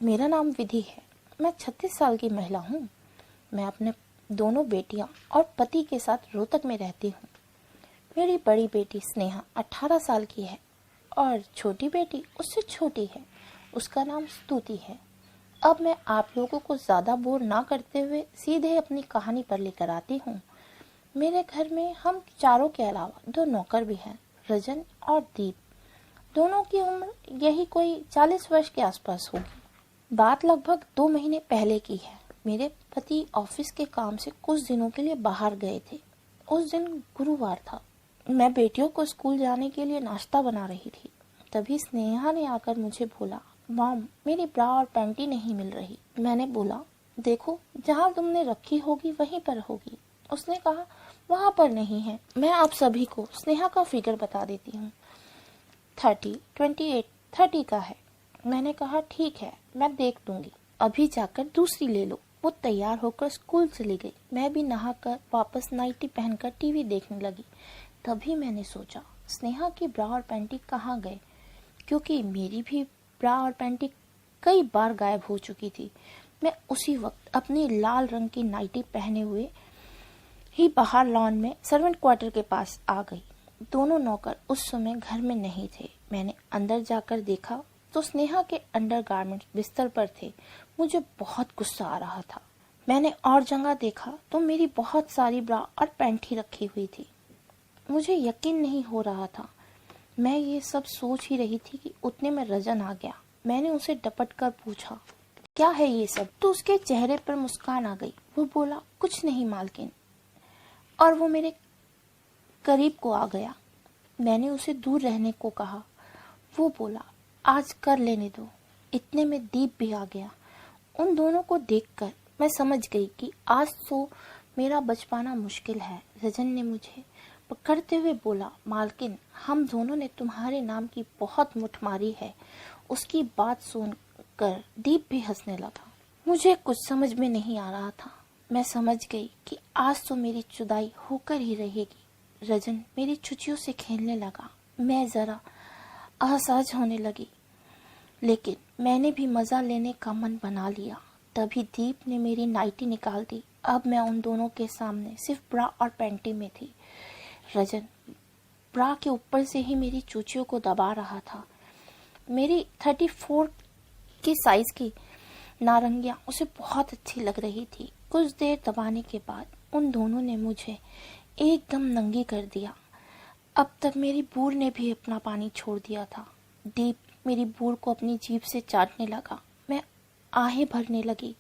मेरा नाम विधि है। मैं 36 साल की महिला हूँ। मैं अपने दोनों बेटियाँ और पति के साथ रोहतक में रहती हूँ। मेरी बड़ी बेटी स्नेहा 18 साल की है और छोटी बेटी उससे छोटी है। उसका नाम स्तुति है। अब मैं आप लोगों को ज़्यादा बोर ना करते हुए सीधे अपनी कहानी पर लेकर आती हूँ। मेरे घर में हम चारों के अलावा 2 नौकर भी हैं, रजन और दीप। दोनों की उम्र यही कोई 40 वर्ष के आसपास होगी। बात लगभग 2 महीने पहले की है। मेरे पति ऑफिस के काम से कुछ दिनों के लिए बाहर गए थे। उस दिन गुरुवार था। मैं बेटियों को स्कूल जाने के लिए नाश्ता बना रही थी। तभी स्नेहा ने आकर मुझे बोला, मॉम, मेरी ब्रा और पैंटी नहीं मिल रही। मैंने बोला, देखो, जहाँ तुमने रखी होगी वहीं पर होगी। उसने कहा, वहाँ पर नहीं है। मैं आप सभी को स्नेहा का फिगर बता देती हूँ। 30, 28, 30 का है। मैंने कहा, ठीक है, मैं देख दूंगी। अभी जाकर दूसरी ले लो। वो तैयार होकर स्कूल चली गई। मैं भी नहाकर वापस नाइटी पहनकर टीवी देखने लगी। तभी मैंने सोचा, स्नेहा की ब्रा और पैंटी कहाँ गए, क्योंकि मेरी भी ब्रा और पैंटी कई बार गायब हो चुकी थी। मैं उसी वक्त अपनी लाल रंग की नाइटी पहने हुए ही बाहर लॉन में सर्वेंट क्वार्टर के पास आ गई। दोनों नौकर उस समय घर में नहीं थे। मैंने अंदर जाकर देखा तो स्नेहा के अंडरगारमेंट्स बिस्तर पर थे। मुझे बहुत गुस्सा आ रहा था। मैंने और जगह देखा तो मेरी बहुत सारी ब्रा और पैंटी रखी हुई थी। मुझे यकीन नहीं हो रहा था। मैं ये सब सोच ही रही थी कि उतने में रजन आ गया। मैंने उसे डपट कर पूछा, क्या है ये सब? तो उसके चेहरे पर मुस्कान आ गई। वो बोला, कुछ नहीं मालकिन। और वो मेरे करीब को आ गया। मैंने उसे दूर रहने को कहा। वो बोला, आज कर लेने दो। इतने में दीप भी आ गया। उन दोनों को देखकर मैं समझ गई कि आज तो मेरा बच पाना मुश्किल है। रजन ने मुझे पकड़ते हुए बोला, मालकिन, हम दोनों ने तुम्हारे नाम की बहुत मुठ मारी है। उसकी बात सुनकर दीप भी हंसने लगा। मुझे कुछ समझ में नहीं आ रहा था। मैं समझ गई कि आज तो मेरी जुदाई होकर ही रहेगी। रजन मेरी छुचियों से खेलने लगा। मैं जरा असहज होने लगी, लेकिन मैंने भी मजा लेने का मन बना लिया। तभी दीप ने मेरी नाइटी निकाल दी। अब मैं उन दोनों के सामने सिर्फ ब्रा और पैंटी में थी। रजन ब्रा के ऊपर से ही मेरी चूचियों को दबा रहा था। मेरी 34 की साइज की नारंगियां उसे बहुत अच्छी लग रही थी। कुछ देर दबाने के बाद उन दोनों ने मुझे एकदम नंगी कर दिया। अब तक मेरी बूढ़ ने भी अपना पानी छोड़ दिया था। दीप मेरी बूढ़ को अपनी जीभ से चाटने लगा। मैं आहें भरने लगी।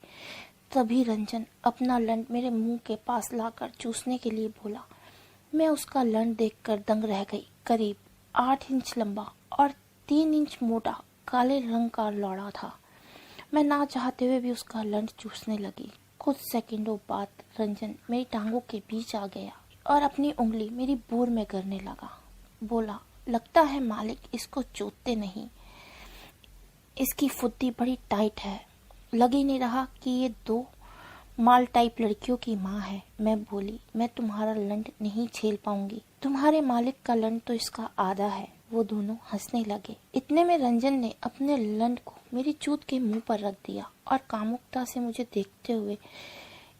तभी रंजन अपना लंड मेरे मुंह के पास लाकर चूसने के लिए बोला। मैं उसका लंड देखकर दंग रह गई। करीब 8 इंच लंबा और 3 इंच मोटा काले रंग का लौड़ा था। मैं ना चाहते हुए भी उसका लंड चूसने लगी। कुछ सेकंडों बाद रंजन मेरी टांगों के बीच आ गया और अपनी उंगली मेरी बूढ़ में करने लगा। बोला, लगता है मालिक इसको चोटते नहीं। इसकी फुद्दी बड़ी टाइट है। लग ही नहीं रहा कि ये 2 माल टाइप लड़कियों की माँ है। मैं बोली, मैं तुम्हारा लंड नहीं झेल पाऊंगी। तुम्हारे मालिक का लंड तो इसका आधा है। वो दोनों हंसने लगे। इतने में रंजन ने अपने लंड को मेरी चूत के मुंह पर रख दिया और कामुकता से मुझे देखते हुए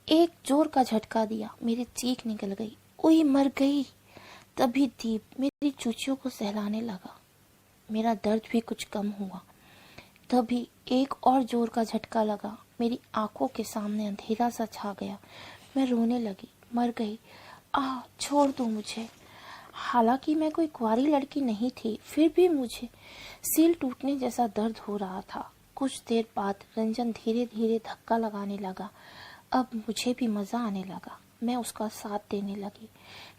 एक जोर का झटका दिया। मेरी चीख निकल गई। ओए, मर गई। तभी दीप मेरी चूचियों को सहलाने लगा। मेरा दर्द भी कुछ कम हुआ। तभी एक और जोर का झटका लगा। मेरी आंखों के सामने अंधेरा सा छा गया। मैं रोने लगी। मर गई। छोड़ दो मुझे। हालांकि मैं कोई कुंवारी लड़की नहीं थी, फिर भी मुझे सील टूटने जैसा दर्द हो रहा था। कुछ देर बाद रंजन धीरे धीरे धक्का लगाने लगा। अब मुझे भी मजा आने लगा। मैं उसका साथ देने लगी।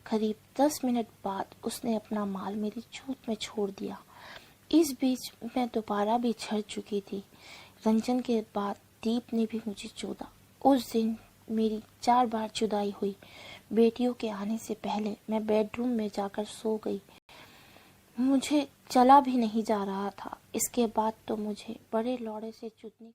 करीब 10 मिनट बाद उसने अपना माल मेरी चूत में छोड़ दिया। इस बीच मैं दोबारा भी झड़ चुकी थी। रंजन के बाद दीप ने भी मुझे चूदा। उस दिन मेरी 4 बार जुदाई हुई। बेटियों के आने से पहले मैं बेडरूम में जाकर सो गई। मुझे चला भी नहीं जा रहा था। इसके बाद तो मुझे बड़े लौड़े से चूतने